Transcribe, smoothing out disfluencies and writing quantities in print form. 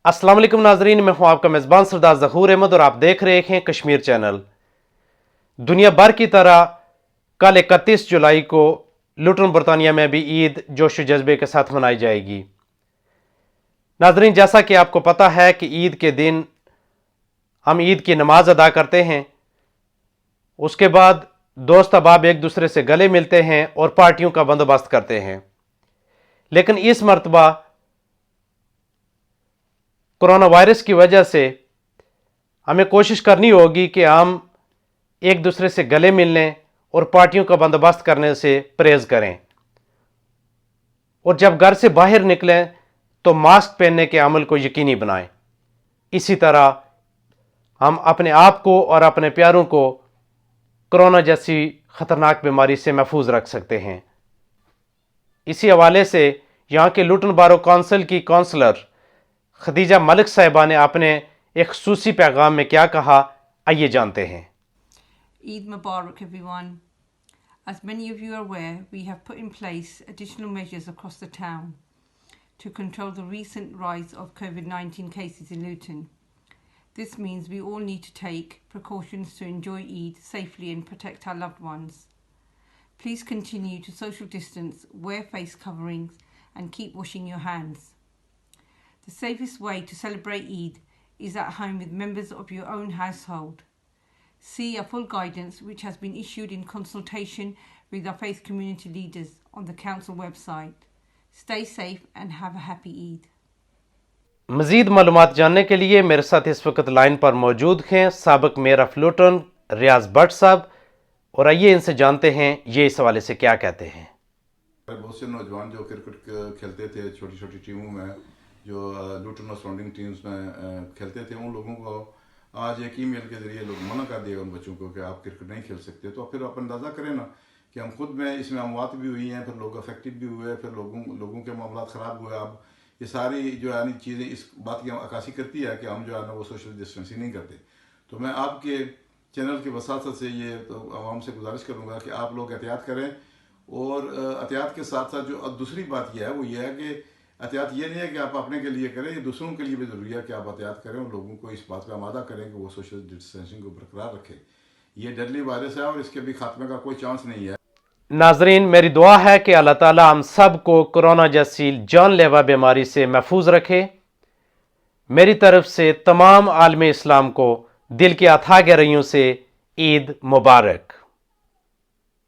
अस्सलाम वालेकुम नाजरीन, मैं हूं आपका मेज़बान सरदार ज़हूर अहमद और आप देख रहे हैं कश्मीर चैनल। दुनिया भर की तरह कल 31 जुलाई को लुटन बरतानिया में भी ईद जोश जज्बे के साथ मनाई जाएगी। नाजरीन, जैसा कि आपको पता है कि ईद के दिन हम ईद की नमाज अदा करते हैं, उसके बाद दोस्त अहबाब एक दूसरे से गले मिलते हैं और पार्टियों का बंदोबस्त करते हैं। लेकिन इस मरतबा कोरोना वायरस की वजह से हमें कोशिश करनी होगी कि हम एक दूसरे से गले मिलने और पार्टियों का बंदोबस्त करने से परहेज करें, और जब घर से बाहर निकलें तो मास्क पहनने के अमल को यकीनी बनाएं। इसी तरह हम अपने आप को और अपने प्यारों को कोरोना जैसी ख़तरनाक बीमारी से महफूज रख सकते हैं। इसी हवाले से यहाँ के लुटन बारो काउंसिल की काउंसलर खदीजा मलिक साहिबा ने अपने एक खुसूसी पैगाम में क्या कहा, आइए जानते हैं। Eid Mubarak everyone. As many of you are aware, we have put in place additional measures across the town to control the recent rise of COVID-19 cases in Luton. This means we all need to take precautions to enjoy Eid safely and protect our loved ones. Please continue to social distance, wear face coverings and keep washing your hands. The safest way to celebrate Eid is at home with members of your own household. See our full guidance, which has been issued in consultation with our faith community leaders on the council website. Stay safe and have a happy Eid. मज़ीद मालूमात जानने के लिए मेरे साथ इस वक्त line पर मौजूद हैं साबिक मेयर ऑफ लुटन रियाज भट्ट साहब, और आइए इनसे जानते हैं ये इस हवाले से क्या कहते हैं। बहुत से नौजवान जो क्रिकेट खेलते थे छोटी छोटी टीमों में, जो लुटन और सराउंडिंग टीम्स में खेलते थे, उन लोगों को आज एक ईमेल के ज़रिए लोग मना कर दिया उन बच्चों को कि आप क्रिकेट नहीं खेल सकते। तो फिर आप अंदाज़ा करें ना कि हम खुद में इसमें अमवात भी हुई हैं, फिर लोग अफेक्टेड भी हुए, फिर लोगों के मामला ख़राब हुए। अब ये सारी जो है चीज़ें इस बात की अक्कासी करती है कि हम जो है ना वो सोशल डिस्टेंसिंग नहीं करते। तो मैं आपके चैनल की वसात से ये तो आवाम से गुजारिश करूँगा कि आप लोग एहतियात करें, और एहतियात के साथ साथ जो दूसरी बात यह है वो ये है कि एहतियात ये नहीं है कि आप अपने के लिए करें, ये दूसरों के लिए भी ज़रूरी है कि आप एहतियात करें और लोगों को इस बात पर आमादा करें कि वो सोशल डिस्टेंसिंग को बरकरार रखें। ये डेडली वायरस है और इसके भी खात्मे का कोई चांस नहीं है। नाजरीन, मेरी दुआ है कि अल्लाह ताला हम सब को कोरोना जैसी जानलेवा बीमारी से महफूज रखे। मेरी तरफ से तमाम आलम इस्लाम को दिल की अथाह गहराइयों से ईद मुबारक।